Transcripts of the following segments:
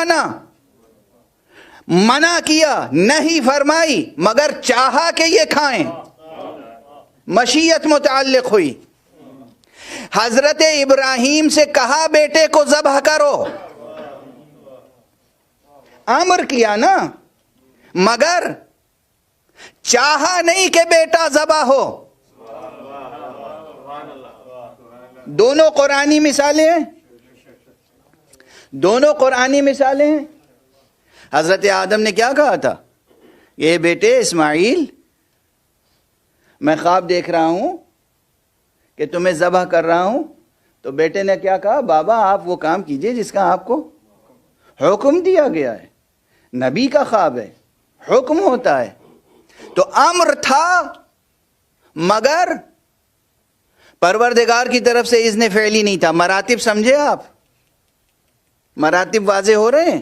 نا منع کیا نہیں فرمائی مگر چاہا کہ یہ کھائیں، مشیت متعلق ہوئی۔ حضرت ابراہیم سے کہا بیٹے کو ذبح کرو، امر کیا نا، مگر چاہا نہیں کہ بیٹا ذبح ہو۔ دونوں قرآنی مثالیں ہیں، دونوں قرآنی مثالیں ہیں۔ حضرت آدم نے کیا کہا تھا؟ یہ بیٹے اسماعیل، میں خواب دیکھ رہا ہوں کہ تمہیں ذبح کر رہا ہوں۔ تو بیٹے نے کیا کہا؟ بابا آپ وہ کام کیجئے جس کا آپ کو حکم دیا گیا ہے، نبی کا خواب ہے، حکم ہوتا ہے۔ تو امر تھا مگر پروردگار کی طرف سے اذن فعلی نہیں تھا۔ مراتب سمجھے آپ؟ مراتب واضح ہو رہے ہیں؟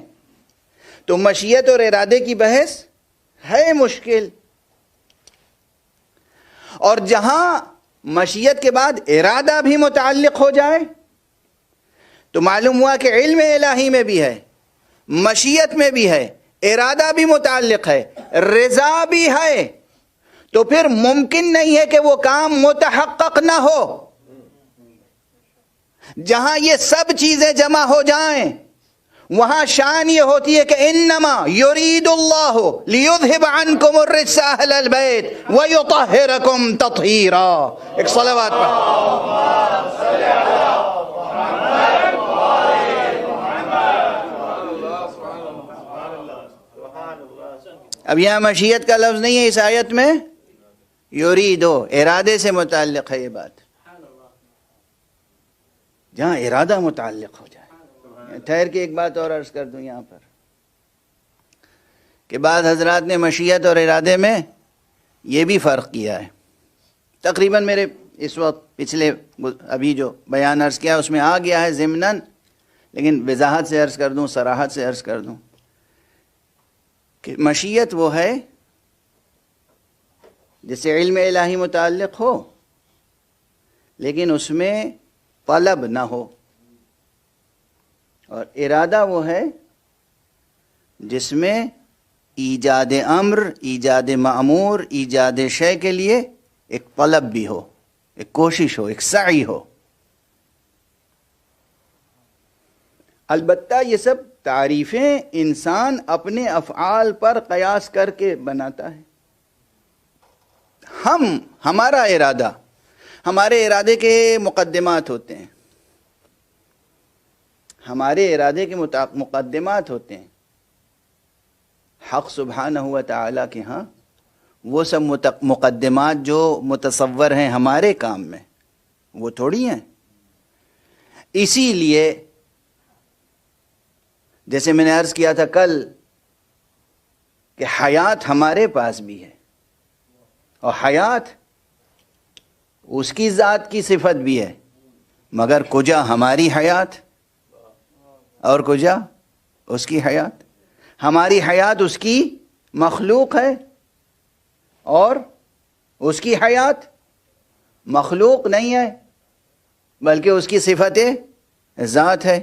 تو مشیت اور ارادے کی بحث ہے مشکل، اور جہاں مشیت کے بعد ارادہ بھی متعلق ہو جائے تو معلوم ہوا کہ علم الہی میں بھی ہے، مشیت میں بھی ہے، ارادہ بھی متعلق ہے، رضا بھی ہے، تو پھر ممکن نہیں ہے کہ وہ کام متحقق نہ ہو۔ جہاں یہ سب چیزیں جمع ہو جائیں وہاں شان یہ ہوتی ہے کہ انما یرید اللہ لیذہب عنکم الرجس اہل البیت ویطہرکم تطہیرا۔ ایک صلوات پڑھ۔ اب یہاں مشیت کا لفظ نہیں ہے اس آیت میں، یریدو، ارادے سے متعلق ہے یہ بات۔ جہاں ارادہ متعلق ہو جائے۔ ٹھہر کے ایک بات اور عرض کر دوں یہاں پر کہ بعض حضرات نے مشیت اور ارادے میں یہ بھی فرق کیا ہے۔ تقریباً میرے اس وقت پچھلے ابھی جو بیان عرض کیا اس میں آ گیا ہے ضمناً، لیکن وضاحت سے عرض کر دوں، صراحت سے عرض کر دوں کہ مشیت وہ ہے جس سے علم الہی متعلق ہو لیکن اس میں طلب نہ ہو، اور ارادہ وہ ہے جس میں ایجاد امر، ایجاد معمور، ایجاد شے کے لیے ایک طلب بھی ہو، ایک کوشش ہو، ایک سعی ہو۔ البتہ یہ سب تعریفیں انسان اپنے افعال پر قیاس کر کے بناتا ہے۔ ہمارا ارادہ، ہمارے ارادے کے مقدمات ہوتے ہیں، ہمارے ارادے کے مقدمات ہوتے ہیں۔ حق سبحانہ و تعالیٰ کے ہاں وہ سب مقدمات جو متصور ہیں ہمارے کام میں وہ تھوڑی ہیں۔ اسی لیے جیسے میں نے عرض کیا تھا کل کہ حیات ہمارے پاس بھی ہے، اور حیات اس کی ذات کی صفت بھی ہے، مگر کجا ہماری حیات اور کجا اس کی حیات۔ ہماری حیات اس کی مخلوق ہے اور اس کی حیات مخلوق نہیں ہے بلکہ اس کی صفت ذات ہے۔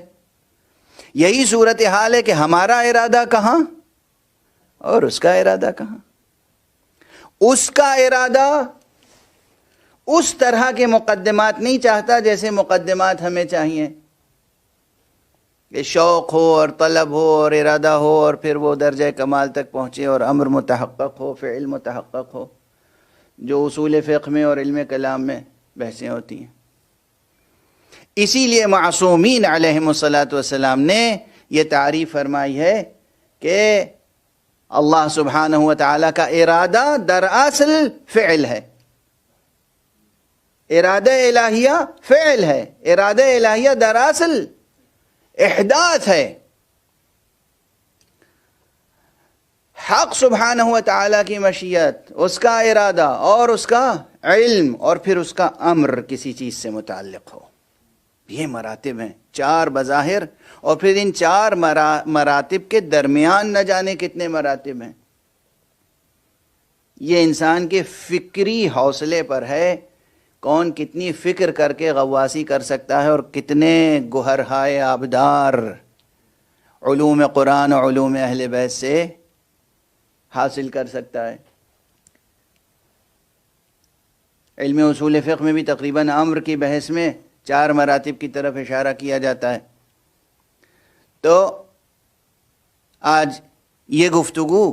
یہی صورتحال ہے کہ ہمارا ارادہ کہاں اور اس کا ارادہ کہاں۔ اس کا ارادہ اس طرح کے مقدمات نہیں چاہتا جیسے مقدمات ہمیں چاہیے، کہ شوق ہو اور طلب ہو اور ارادہ ہو اور پھر وہ درجہ کمال تک پہنچے اور امر متحقق ہو، فعل متحقق ہو، جو اصول فقہ میں اور علم کلام میں بحثیں ہوتی ہیں۔ اسی لیے معصومین علیہم الصلاۃ والسلام نے یہ تعریف فرمائی ہے کہ اللہ سبحانہ و تعالیٰ کا ارادہ دراصل فعل ہے، ارادہ الہیہ فعل ہے، ارادہ الہیہ دراصل احداث ہے۔ حق سبحانہ و تعالیٰ کی مشیت، اس کا ارادہ اور اس کا علم اور پھر اس کا امر کسی چیز سے متعلق ہو، یہ مراتب ہیں چار بظاہر، اور پھر ان چار مراتب کے درمیان نہ جانے کتنے مراتب ہیں۔ یہ انسان کے فکری حوصلے پر ہے، کون کتنی فکر کر کے غواصی کر سکتا ہے اور کتنے گوہرہائے آبدار علوم قرآن و علوم اہل بیت سے حاصل کر سکتا ہے۔ علم اصول فقہ میں بھی تقریباً امر کی بحث میں 4 مراتب کی طرف اشارہ کیا جاتا ہے۔ تو آج یہ گفتگو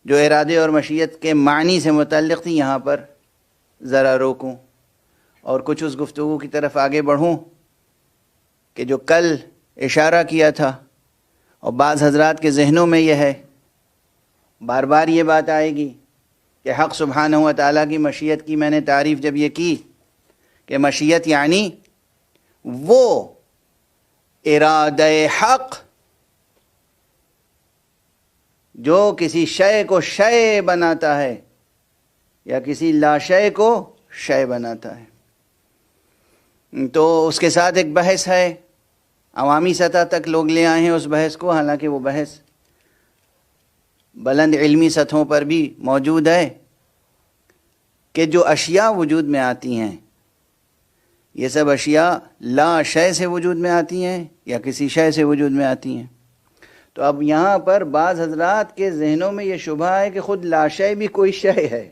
جو ارادے اور مشیت کے معنی سے متعلق تھی یہاں پر ذرا روکوں اور کچھ اس گفتگو کی طرف آگے بڑھوں کہ جو کل اشارہ کیا تھا اور بعض حضرات کے ذہنوں میں یہ ہے، بار بار یہ بات آئے گی کہ حق سبحانہ و تعالیٰ کی مشیت کی میں نے تعریف جب یہ کی کہ مشیت یعنی وہ ارادہ حق جو کسی شے کو شے بناتا ہے یا کسی لا شے کو شے بناتا ہے۔ تو اس کے ساتھ ایک بحث ہے، عوامی سطح تک لوگ لے آئے ہیں اس بحث کو، حالانکہ وہ بحث بلند علمی سطحوں پر بھی موجود ہے کہ جو اشیاء وجود میں آتی ہیں یہ سب اشیاء لا شے سے وجود میں آتی ہیں یا کسی شے سے وجود میں آتی ہیں۔ تو اب یہاں پر بعض حضرات کے ذہنوں میں یہ شبہ ہے کہ خود لا شے بھی کوئی شے ہے،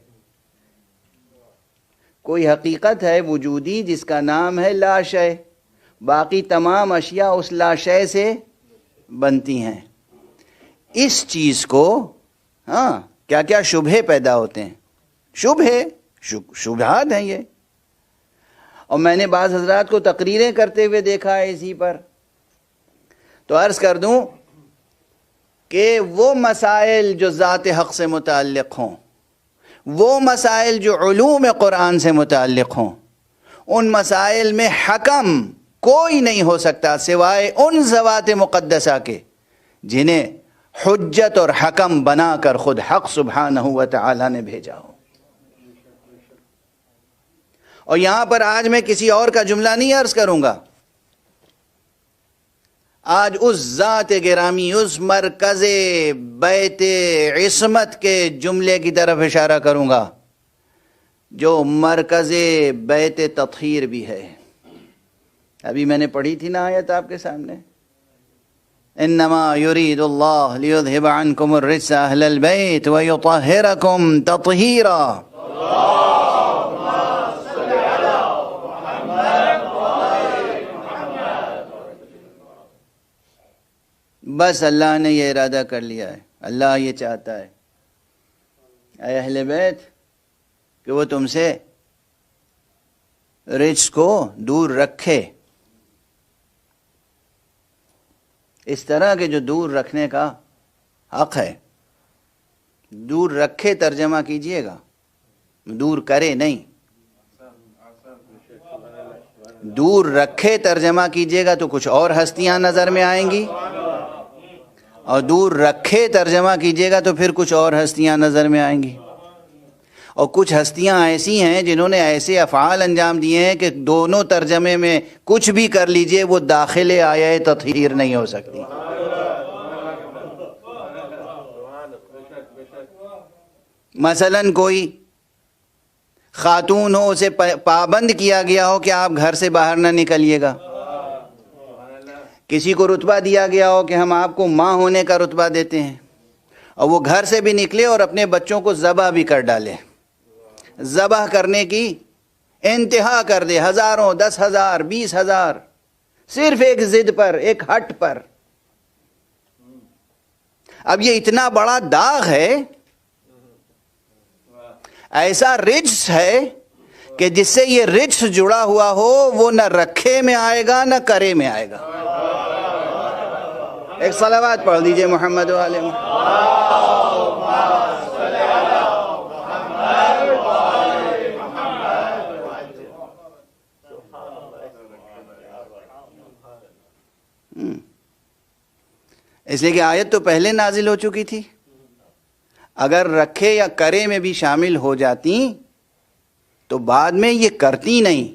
کوئی حقیقت ہے وجودی جس کا نام ہے لا شے، باقی تمام اشیاء اس لا شے سے بنتی ہیں۔ اس چیز کو کیا کیا شبہے پیدا ہوتے ہیں، شبہات ہیں یہ، اور میں نے بعض حضرات کو تقریریں کرتے ہوئے دیکھا ہے اسی پر۔ تو عرض کر دوں کہ وہ مسائل جو ذات حق سے متعلق ہوں، وہ مسائل جو علوم قرآن سے متعلق ہوں، ان مسائل میں حکم کوئی نہیں ہو سکتا سوائے ان ذوات مقدسہ کے جنہیں حجت اور حکم بنا کر خود حق سبحانہ و تعالی نے بھیجا ہو۔ اور یہاں پر آج میں کسی اور کا جملہ نہیں عرض کروں گا، آج اس ذات گرامی، اس مرکز بیت عصمت کے جملے کی طرف اشارہ کروں گا جو مرکز بیت تطہیر بھی ہے۔ ابھی میں نے پڑھی تھی نا آیت آپ کے سامنے، انما یرید اللہ لیذہب عنکم الرجس اہل البیت ویطہرکم تطہیرا۔ بس اللہ نے یہ ارادہ کر لیا ہے، اللہ یہ چاہتا ہے اے اہل بیت کہ وہ تم سے رجس کو دور رکھے، اس طرح کے جو دور رکھنے کا حق ہے۔ دور رکھے ترجمہ کیجئے گا، دور کرے نہیں، دور رکھے ترجمہ کیجئے گا تو کچھ اور ہستیاں نظر میں آئیں گی، اور دور رکھے ترجمہ کیجئے گا تو پھر کچھ اور ہستیاں نظر میں آئیں گی۔ اور کچھ ہستیاں ایسی ہیں جنہوں نے ایسے افعال انجام دیے ہیں کہ دونوں ترجمے میں کچھ بھی کر لیجئے وہ داخل آیہ تطہیر نہیں ہو سکتی۔ مثلا کوئی خاتون ہو، اسے پابند کیا گیا ہو کہ آپ گھر سے باہر نہ نکلیے گا، کسی کو رتبہ دیا گیا ہو کہ ہم آپ کو ماں ہونے کا رتبہ دیتے ہیں، اور وہ گھر سے بھی نکلے اور اپنے بچوں کو ذبح بھی کر ڈالے، ذبح کرنے کی انتہا کر دے، ہزاروں، 10,000، 20,000، صرف ایک ضد پر، ایک ہٹ پر۔ اب یہ اتنا بڑا داغ ہے، ایسا رجس ہے کہ جس سے یہ رجس جڑا ہوا ہو وہ نہ رکھے میں آئے گا نہ کرے میں آئے گا۔ ایک صلوات پڑھ دیجئے محمد و آل محمد۔ اس لیے کہ آیت تو پہلے نازل ہو چکی تھی، اگر رکھے یا کرے میں بھی شامل ہو جاتی تو بعد میں یہ کرتی نہیں۔